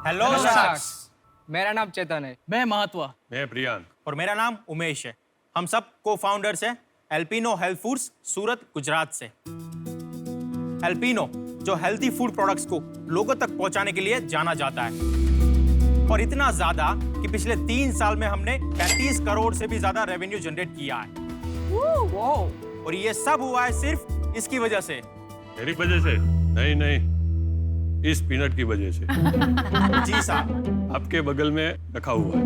Hello शख्स। मेरा नाम चेतन है। मैं महात्वा। मैं प्रियांक। और मेरा नाम उमेश है। हम सब को फाउंडर्स हैं एल्पिनो हेल्थ फूड्स, सूरत, गुजरात से। एल्पिनो जो हेल्थी फूड प्रोडक्ट्स को लोगों तक पहुंचाने के लिए जाना जाता है, और इतना ज्यादा कि पिछले 3 साल में हमने 35 करोड़ से भी ज्यादा रेवेन्यू जनरेट किया है। और ये सब हुआ है सिर्फ इसकी वजह से। मेरी वजह से? नहीं, इस पीनट की वजह से। जी साहब। आपके बगल में रखा हुआ है।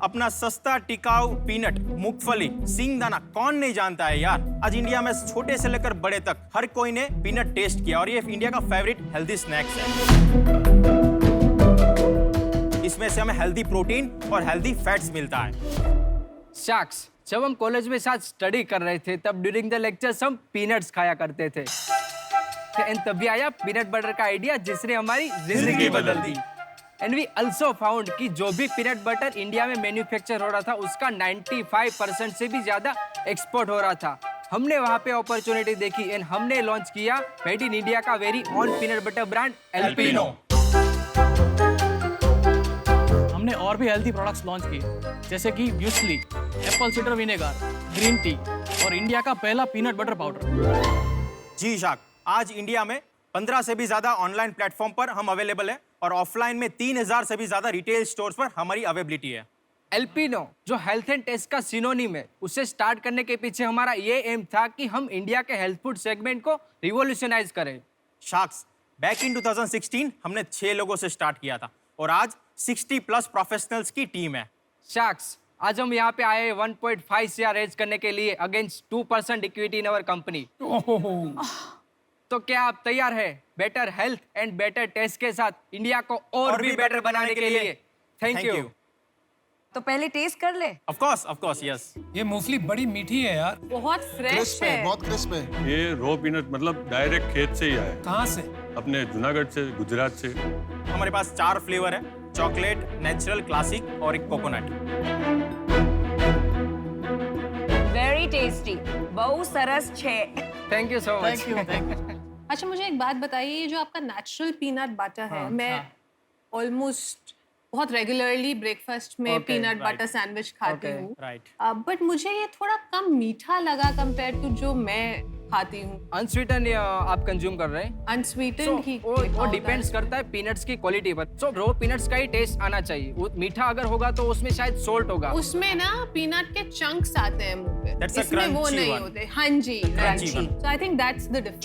अपना सस्ता टिकाऊ पीनट, मूंगफली, सिंगदाना कौन नहीं जानता है यार। आज इंडिया में छोटे से लेकर बड़े तक हर कोई ने पीनट टेस्ट किया, और ये इंडिया का फेवरेट हेल्दी स्नैक्स है। इसमें से हमें हेल्दी प्रोटीन और हेल्दी फैट्स मिलता है। शख्स, जब हम कॉलेज में साथ स्टडी कर रहे थे तब ड्यूरिंग द लेक्चर्स हम पीनट्स खाया करते थे। एंड तभी आया पीनट बटर का आइडिया जिसने हमारी जिंदगी बदल दी। एंड वी आल्सो फाउंड कि जो भी पीनट बटर इंडिया में मैन्युफैक्चर हो रहा था उसका 95% से भी ज्यादा एक्सपोर्ट हो रहा था। हमने वहाँ पे अपॉर्चुनिटी देखी एंड हमने लॉन्च किया मेड इन इंडिया का very own peanut butter brand Alpino. हमने और भी हेल्थी प्रोडक्ट्स लॉन्च किए, जैसे कि muesli, Apple cider vinegar, green tea और इंडिया का पहला पीनट बटर पाउडर। जी शाक, आज इंडिया में 15 से भी ज्यादा ऑनलाइन प्लेटफॉर्म पर हम अवेलेबल है, और ऑफलाइन में 3000 से भी ज्यादा रिटेल स्टोर्स पर हमारी अवेलेबिलिटी है। एल्पिनो जो हेल्थ एंड टेस्ट का सिनोनिम है, उसे स्टार्ट करने के पीछे हमारा ये एम था कि हम इंडिया के हेल्थ फूड सेगमेंट को रिवॉल्यूशनाइज करें। शार्क्स, बैक इन 2016 हमने 6 लोगों से स्टार्ट किया था, और आज 60+ प्रोफेशनल्स की टीम है। शख्स, आज हम यहाँ पे आए 1.5 CR रेज करने के लिए against 2% equity in our company. तो क्या आप तैयार हैं better health and better taste के साथ इंडिया को और भी बेटर बनाने के लिए? Thank you. तो पहले टेस्ट कर ले। Of course, yes. ये मूंगफली बड़ी मीठी है यार। बहुत फ्रेश क्रिस्प है, बहुत क्रिस्प है। ये रो पीनट मतलब डायरेक्ट खेत से ही आया है। कहाँ से? अपने जूनागढ़ से, गुजरात से। हमारे पास 4 फ्लेवर है, चॉकलेट, नेचुरल, क्लासिक और एक कोकोनट। वेरी टेस्टी, बहुत सरस छे। Thank you so much. Thank you. अच्छा, मुझे एक बात बताइए, ये जो आपका नेचुरल पीनट बटर है, मैं ऑलमोस्ट बहुत रेगुलरली ब्रेकफास्ट में पीनट बटर सैंडविच खाती हूँ, बट मुझे ये थोड़ा कम मीठा लगा कंपेयर टू जो मैं खाती हूँ। अनस्वीटन आप कंज्यूम कर रहे हैं? अनस्वीटेंड ही वो डिपेंड्स करता है पीनट्स की क्वालिटी पर। सो रो पीनट्स का ही टेस्ट आना चाहिए। वो मीठा अगर होगा तो उसमें शायद सोल्ट होगा। उसमें ना पीनट के चंक्स आते हैं मुंह पे, That's a इसमें वो crunchy नहीं one. होते। हाँ जी, Crunchy one. So I think that's the difference.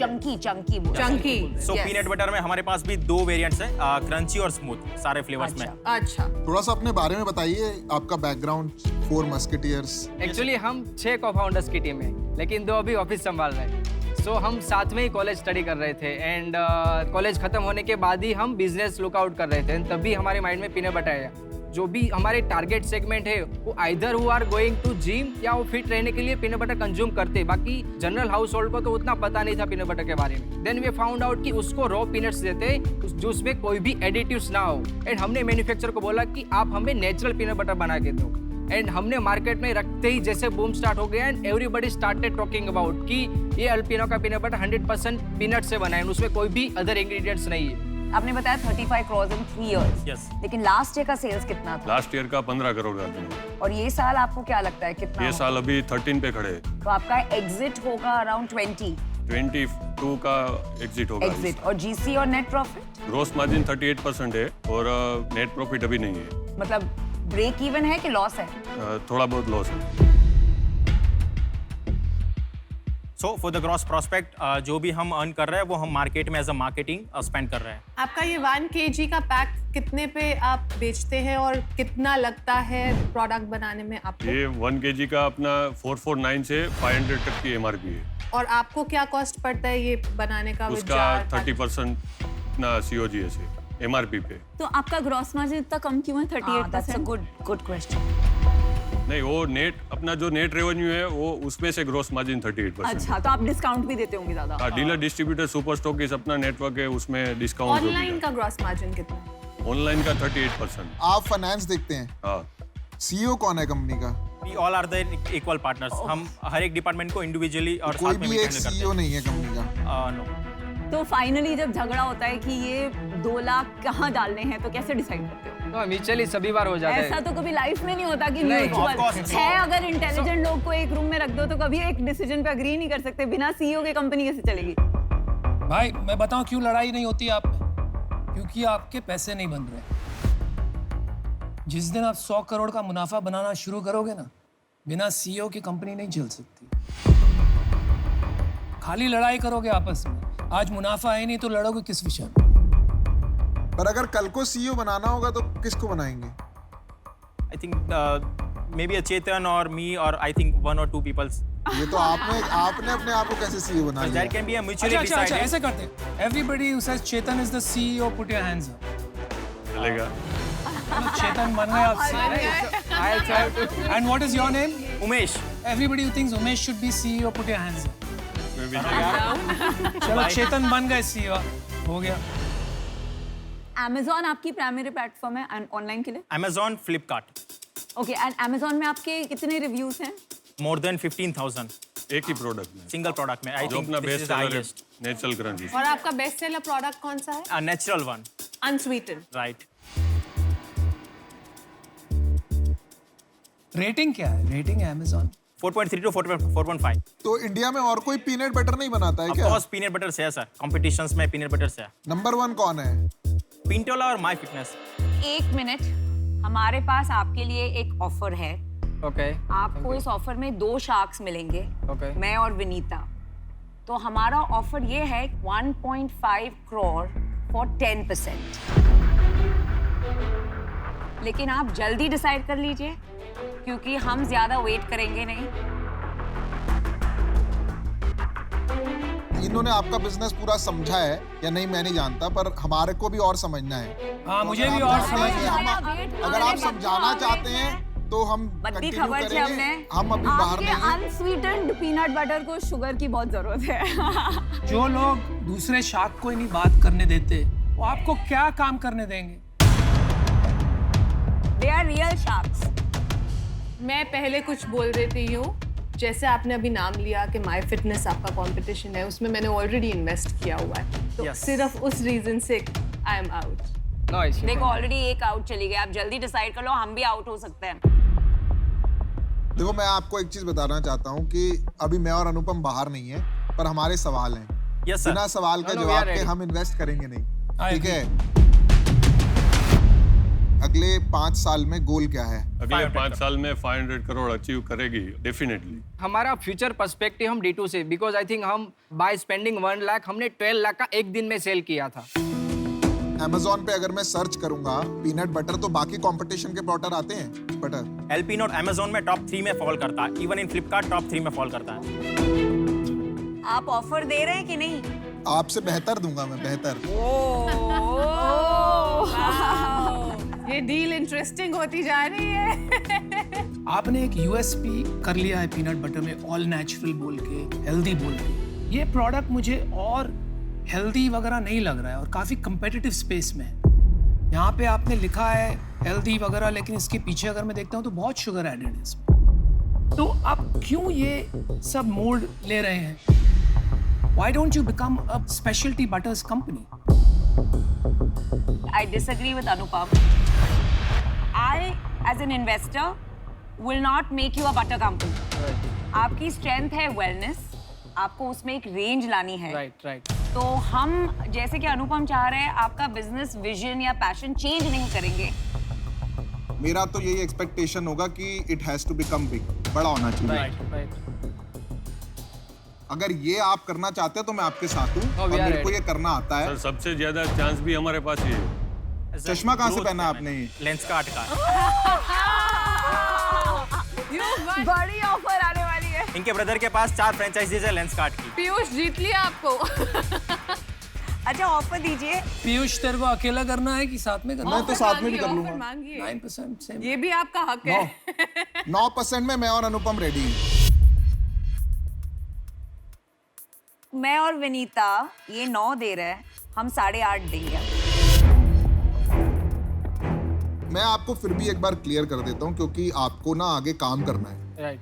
Chunky. So peanut butter में हमारे पास भी 2 वेरिएंट्स हैं, क्रंची और स्मूथ, सारे फ्लेवर्स में। अच्छा, थोड़ा सा अपने बारे में बताइए, आपका बैकग्राउंड। 4 मस्केटियर्स। एक्चुअली हम 6 को-फाउंडर्स की टीम है, लेकिन 2 अभी ऑफिस संभाल रहे हैं। सो हम साथ में ही कॉलेज स्टडी कर रहे थे, एंड कॉलेज खत्म होने के बाद ही हम बिजनेस लुकआउट कर रहे थे। तभी हमारे माइंड में पीनट बटर आया। जो भी हमारे टारगेट सेगमेंट है वो either who are going to gym या वो फिट रहने के लिए पीनट बटर कंज्यूम करते। बाकी जनरल हाउस होल्ड को तो उतना पता नहीं था पीनट बटर के बारे में। देन वी फाउंड आउट कि उसको रॉ पीनट्स देते जो उसमें कोई भी एडिटिव्स ना हो। एंड हमने मैन्युफैक्चरर को बोला कि आप हमें नेचुरल पीनट बटर बना के दो। एंड हमने मार्केट में रखते ही जैसे बूम स्टार्ट हो गया, and everybody started talking about कि ये एल्पिनो का पीनट बटर 100% पीनट से बना है, उसमें कोई भी अदर इंग्रेडिएंट्स नहीं है। आपने बताया 35 करोड़ इन 3 years। Yes. लेकिन लास्ट ईयर का सेल्स कितना था? लास्ट ईयर का 15 करोड़ का था। और ये साल आपको क्या लगता है कितना ये होगा? साल अभी 13 पे खड़े हैं। तो आपका एग्जिट होगा अराउंड 22 का एग्जिट होगा। एग्जिट। और जीसी और नेट प्रॉफिट? ग्रोस मार्जिन 38% है, और नेट प्रॉफिट अभी नहीं है। मतलब ब्रेक इवन है कि लॉस है? थोड़ा बहुत लॉस है। So for the gross prospect, जो भी हम अर्न कर रहे हैं वो हम मार्केट में एज अ मार्केटिंग स्पेंड कर रहे हैं। आपका ये 1 kg का पैक कितने पे आप बेचते हैं और कितना लगता है प्रोडक्ट बनाने में आपको? ये 1 kg का अपना 449 से 500 तक की MRP है। और आपको क्या कॉस्ट पड़ता है ये बनाने का? उसका 30% ना COGS है MRP पे। तो आपका ग्रॉस मार्जिन इतना कम क्यों है 38%? That's a good question. नहीं, वो नेट अपना जो नेट रेवेन्यू है वो उसमें से ग्रोस मार्जिन 38%। अच्छा, तो आप डिस्काउंट भी देते होंगे ज्यादा? हाँ, डीलर डिस्ट्रीब्यूटर सुपर स्टॉकिस्ट अपना नेटवर्क है, उसमें डिस्काउंट ऑनलाइन का ग्रॉस मार्जिन कितना है? ऑनलाइन का 38%। आप फाइनेंस देखते हैं? हाँ। सीईओ कौन है कंपनी का? We all are the equal partners. हम हर एक डिपार्टमेंट को इंडिविजुअली और कोई साथ में भी एक हैंडल करते सीईओ नहीं है कंपनी का? नो। तो फाइनली जब झगड़ा होता है कि ये 2 लाख कहाँ डालने हैं तो कैसे डिसाइड करते हो? तो म्यूचुअली सभी बार हो जाता है। ऐसा तो कभी लाइफ में नहीं होता कि नहीं, of course, म्यूचुअल है। अगर इंटेलिजेंट लोग को एक रूम में रख दो तो कभी एक डिसीजन पे अग्री नहीं कर सकते। बिना सीईओ के कंपनी कैसे चलेगी? भाई मैं बताऊं क्यों लड़ाई नहीं होती आप में? क्योंकि आपके पैसे नहीं बन रहे। जिस दिन आप 100 करोड़ का मुनाफा बनाना शुरू करोगे ना, बिना सीईओ की कंपनी नहीं चल सकती। खाली लड़ाई करोगे आपस में, आज मुनाफा है नहीं तो लड़ोगे किस विषय में? पर अगर कल को सीईओ बनाना होगा तो किसको बनाएंगे? आई थिंक मे बी चेतन और मी और आई थिंक 1 or 2 पीपल्स। ये तो आपने अपने आप को कैसे सीईओ बना लिया? There can be a mutually अच्छा डिसाइडेड। ऐसे करते हैं। Everybody who says Chetan is the CEO put your hands up. चलेगा। चलो चेतन बन गए आप I'll try to. And what is your name? Umesh. Everybody who thinks Umesh should be CEO put your hands up. मैं भी चलो चेतन बन गए सीईओ, हो गया। Amazon आपकी प्राइमरी प्लेटफॉर्म है ऑनलाइन के लिए? Amazon, Flipkart, okay, and Amazon में आपके कितने रिव्यूज हैं? more than 15,000 एक ही प्रोडक्ट में सिंगल प्रोडक्ट में। आई जो थिंक अपना this best is the seller है, हाईएस्ट। Natural crunchy. और आपका बेस्ट सेलर प्रोडक्ट कौन सा है? A natural one, unsweetened. Right. Rating क्या है? रेटिंग है Amazon 4.3 to 4.5। तो इंडिया में और कोई पीनट बटर नहीं बनाता है ऑफ क्या? कोर्स पीनट बटर से है सर, कॉम्पिटिशंस में पीनट बटर से है। नंबर 1 कौन है? पिंटोला और माय फिटनेस। 1 मिनट, हमारे पास आपके लिए एक ऑफर है। Okay. आपको इस ऑफर में 2 शार्क्स मिलेंगे, Okay. मैं और विनीता। तो हमारा ऑफर ये है 1.5 करोड़ फॉर 10%। लेकिन आप जल्दी डिसाइड कर लीजिए क्योंकि हम ज्यादा वेट करेंगे नहीं। इन्होंने आपका बिजनेस पूरा समझा है या नहीं मैं नहीं जानता, पर हमारे को भी और समझना है। हाँ मुझे भी अगर और आप समझ चाहते हैं, अगर आप समझाना चाहते हैं तो हम बद्दी कंटिन्यू खबर से हमने करेंगे। हम अभी बाहर आपके नहीं हैं। अनस्वीटेंड पीनट बटर को शुगर की बहुत जरूरत है। जो लोग दूसरे शार्क को ही नहीं बात करने देते, वो आपको क्या काम करने देंगे? They are real sharks. मैं पहले कुछ बोल देती हूँ। जैसे आपने अभी नाम लिया कि माय फिटनेस आपका कंपटीशन है, उसमें मैंने ऑलरेडी इन्वेस्ट किया हुआ है, तो Yes. सिर्फ उस रीजन से I am out. No issue. देखो ऑलरेडी एक आउट चली गई, आप जल्दी डिसाइड कर लो, हम भी आउट हो सकते हैं। देखो मैं आपको एक चीज बताना चाहता हूँ कि अभी मैं और अनुपम बाहर नहीं है, पर हमारे सवाल हैं। Yes sir. बिना सवाल का No, we जवाब are के ready. हम इन्वेस्ट करेंगे नहीं। I ठीक agree. है? अगले 5 साल में गोल क्या है? अगले 5 साल में 500 करोड़ अचीव करेगी डेफिनेटली। हमारा फ्यूचर पर्सपेक्टिव हम D2 से, बिकॉज आई थिंक हम बाय स्पेंडिंग 1 लाख हमने 12 लाख का एक दिन में सेल किया था। Amazon पे अगर मैं सर्च करूंगा पीनट बटर तो बाकी कंपटीशन के प्रोडक्ट आते हैं बटर। एल्पिनो Amazon में टॉप 3 में फॉल करता है, इवन इन फ्लिपकार्ट टॉप 3 में फॉल करता है। आप ऑफर दे रहे हैं कि नहीं? आपसे बेहतर दूंगा मैं, बेहतर। ये डील इंटरेस्टिंग होती जा रही है। आपने एक यूएसपी कर लिया है पीनट बटर में, ऑल नेचुरल बोल के, हेल्दी बोल के। ये प्रोडक्ट मुझे और हेल्दी वगैरह नहीं लग रहा है और काफी कंपेटिटिव स्पेस में है। यहाँ पे आपने लिखा है हेल्दी वगैरह, लेकिन इसके पीछे अगर मैं देखता हूँ तो बहुत शुगर एडेड है इसमें। तो आप क्यों ये सब मोड ले रहे हैं? Why don't you become a specialty butters company? I disagree with Anupam. I, as an investor, will not make you a butter company. आपकी स्ट्रेंथ है वेलनेस, आपको उसमें एक रेंज लानी है। राइट। तो हम जैसे कि अनुपम चाह रहे हैं, आपका बिजनेस विजन या पैशन चेंज नहीं करेंगे। मेरा तो यही एक्सपेक्टेशन होगा कि it has to become big, बड़ा होना चाहिए। राइट। अगर ये आप करना चाहते हैं तो मैं आपके साथ हूँ No, और we are मेरे को ready. ये करना आता है। सर सबसे ज्यादा चांस भी हमारे पास ही है। चश्मा कहाँ से पहना आपने? लेंस कार्ट का। बड़ी ऑफर आने वाली है। इनके ब्रदर के पास 4 फ्रेंचाइजीज है लेंस कार्ट की। पीयूष जीत लिया आपको। अच्छा ऑफर दीजिए। पीयूष तेरे को अकेला करना है कि साथ में करना मैं तो साथ में भी कर ऑफर लूंगा। मांगिए। 9% सेम। ये भी आपका हक है। 9% में मैं और अनुपम रेडी हैं। मैं और विनीता ये 9 दे रहे हैं, हम 8.5 देंगे। मैं आपको फिर भी एक बार क्लियर कर देता हूँ क्योंकि आपको ना आगे काम करना है। राइट।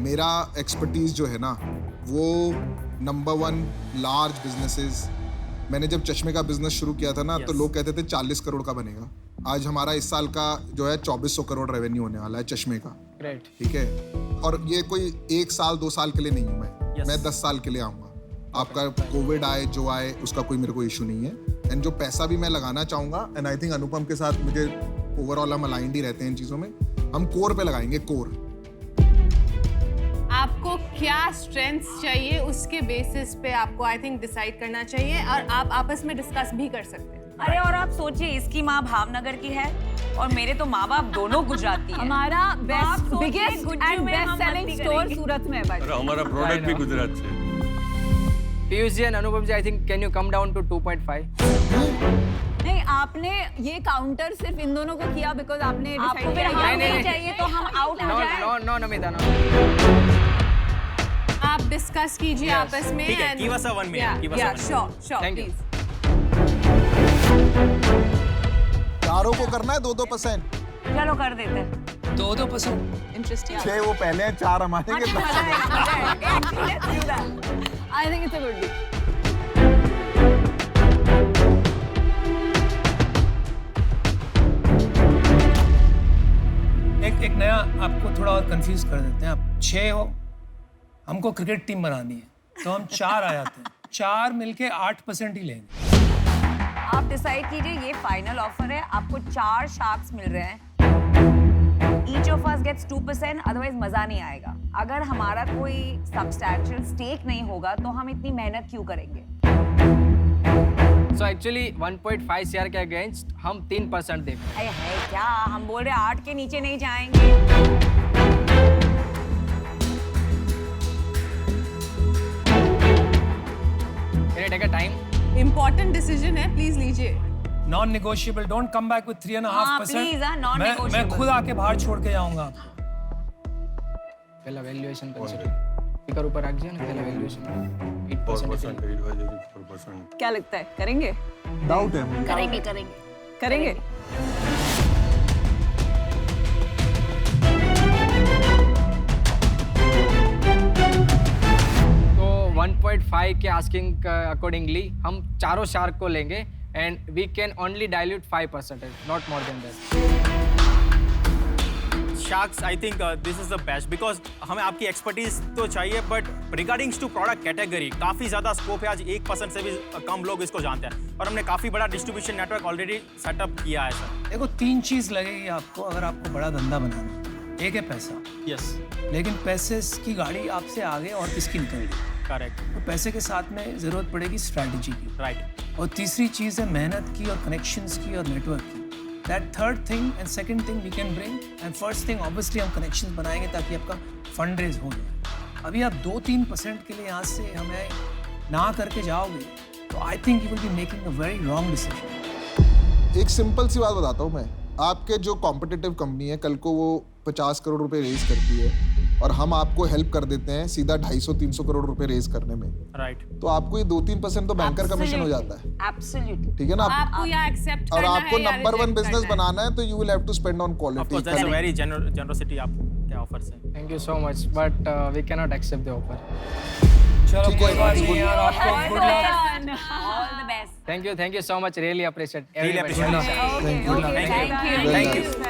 मेरा एक्सपर्टीज जो है ना वो नंबर 1 लार्ज बिजनेसेस, मैंने जब चश्मे का बिजनेस शुरू किया था ना, तो लोग कहते थे 40 करोड़ का बनेगा। आज हमारा इस साल का जो है 2400 करोड़ रेवेन्यू होने वाला है चश्मे का। ग्रेट। ठीक है, और ये कोई 1 साल 2 साल के लिए नहीं हूँ मैं 10 साल के लिए आऊँगा। आपका कोविड आए जो आए उसका कोई मेरे को इशू नहीं है। एंड जो पैसा भी मैं लगाना चाहूँगा, एंड आई थिंक अनुपम के साथ मुझे ओवरऑल हम अलाइंड ही रहते हैं इन चीज़ों में, हम कोर पे लगाएंगे, कोर। आपको क्या स्ट्रेंथ्स चाहिए उसके बेसिस पे आपको आई थिंक डिसाइड करना चाहिए, और आप आपस में डिस्कस भी कर सकते हैं। अरे और आप सोचिए, इसकी माँ भावनगर की है और मेरे तो माँ बाप दोनों गुजराती हैं। हमारा बेस्ट सोचिए, बिगेस्ट गुज्जू एंड में बेस्ट हम सेलिंग मस्ती स्टोर करेंगे। सूरत में है भाई। और हमारा प्रोडक्ट भी गुजरात से। Piyush ji and Anupam ji, I think can you come down to 2.5? नहीं, आपने ये काउंटर सिर्फ इन दोनों को किया बिकॉज आपने आपको डिसाइड फिर किया हाँ नहीं, नहीं नहीं। चाहिए तो हम आउट हो नो जाए। No no Namita, no. आप डिस्कस कीजिए आपस में। ठीक है, give us a 1 minute, give us a 1 minute. Sure Thank you. Please. चारों को करना है 2-2%। चलो कर देते हैं। 2-2%। इंटरेस्टिंग। 6 वो पहले हैं, 4 हम आएंगे। I think it's a good deal. एक नया आपको थोड़ा और कंफ्यूज कर देते हैं। आप 6 हो, हमको क्रिकेट टीम बनानी है, तो हम 4 आ जाते हैं। 4 मिलके 8% ही लेंगे। आप डिसाइड कीजिए, ये फाइनल ऑफर है, आपको 4 शार्क्स मिल रहे हैं। Each of us gets 2%, otherwise मजा नहीं आएगा। अगर हमारा कोई सब्सटैंशियल स्टेक नहीं होगा तो हम इतनी मेहनत क्यों करेंगे? सो एक्चुअली 1.5 CR के अगेंस्ट हम 3% देंगे। अरे है क्या, हम बोल रहे 8 के नीचे नहीं जाएंगे। Can I take a time? Important decision है, प्लीज लीजिए। Non negotiable, don't come back with 3.5%। please, non मैं negotiable। खुद आके बाहर छोड़ के जाऊंगा। पहला वैल्यूएशन कंसीडर। स्पीकर ऊपर रख दिया ना, पहला वैल्यूएशन 8%। 4%। क्या लगता है, करेंगे? डाउट है मुझे। करेंगे। करेंगे। तो 1.5 के आस्किंग अकॉर्डिंगली हम चारों शार्क को लेंगे and we can only dilute 5%, not more than that. Sharks, I think this is the best because हमें आपकी एक्सपर्टीज तो चाहिए, बट रिगार्डिंग्स टू प्रोडक्ट कैटेगरी काफ़ी ज़्यादा स्कोप है। आज 1% से भी कम लोग इसको जानते हैं और हमने काफ़ी बड़ा डिस्ट्रीब्यूशन नेटवर्क ऑलरेडी सेटअप किया है सर। देखो 3 चीज लगेगी आपको अगर आपको बड़ा धंधा बनाना है। एक है पैसा, यस, लेकिन पैसे की गाड़ी आपसे आगे और किसकी निकलेगी? करेक्ट, तो पैसे के साथ में जरूरत पड़ेगी स्ट्रैटेजी की, राइट। और तीसरी चीज है मेहनत की और कनेक्शंस की और नेटवर्क की। That third thing and second thing we can bring, and first thing obviously हम कनेक्शंस बनाएंगे ताकि आपका फंड रेज हो जाए। अभी आप 2-3% के लिए यहाँ से हमें ना करके जाओगे तो I think you will be making a very wrong decision. एक सिंपल सी बात बताता हूँ मैं, आपके जो कॉम्पिटिटिव कंपनी है, कल को वो 50 करोड़ रुपए रेज करती है और हम आपको हेल्प कर देते हैं सीधा 250-300 करोड़ रुपए रेज करने में, राइट। तो आपको ये 2-3% तो बैंकर कमीशन हो जाता है। एब्सोल्युटली। ठीक है ना? आपको या एक्सेप्ट और करना आपको है या नंबर 1 reject बिजनेस करना है। बनाना है तो you will have to spend on of course quality. That's a very generosity आपके ऑफर्स है। Thank you so much, but we can not accept the offer. चलो ठीक कोई है, बात good. नहीं यार, आपको good luck. All the best. Thank you so much, really appreciate Really everybody. appreciate it. Thank you. Thank you. Well done.